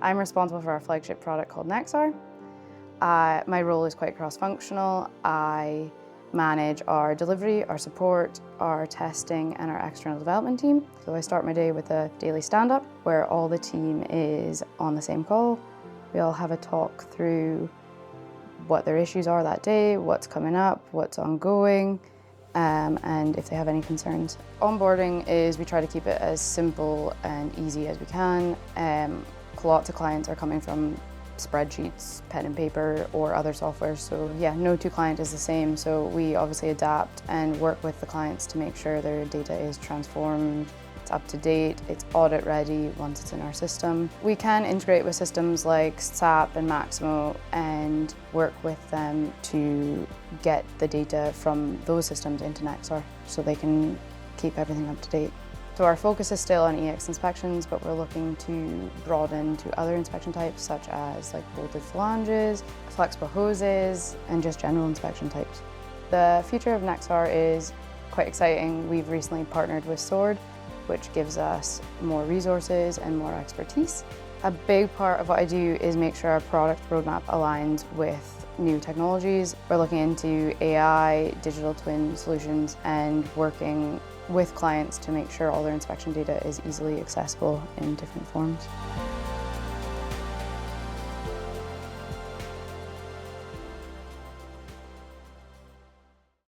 I'm responsible for our flagship product called Nexar. My role is quite cross-functional. I manage our delivery, our support, our testing, and our external development team. So I start my day with a daily stand-up where all the team is on the same call. We all have a talk through what their issues are that day, what's coming up, what's ongoing, and if they have any concerns. Onboarding is we try to keep it as simple and easy as we can. Lots of clients are coming from spreadsheets, pen and paper, or other software. So yeah, no two client is the same. So we obviously adapt and work with the clients to make sure their data is transformed, it's up to date, it's audit ready once it's in our system. We can integrate with systems like SAP and Maximo and work with them to get the data from those systems into Nexar so they can keep everything up to date. So our focus is still on EX inspections, but we're looking to broaden to other inspection types such as like bolted flanges, flexible hoses, and just general inspection types. The future of Nexar is quite exciting. We've recently partnered with Sword, which gives us more resources and more expertise. A big part of what I do is make sure our product roadmap aligns with new technologies. We're looking into AI, digital twin solutions, and working with clients to make sure all their inspection data is easily accessible in different forms.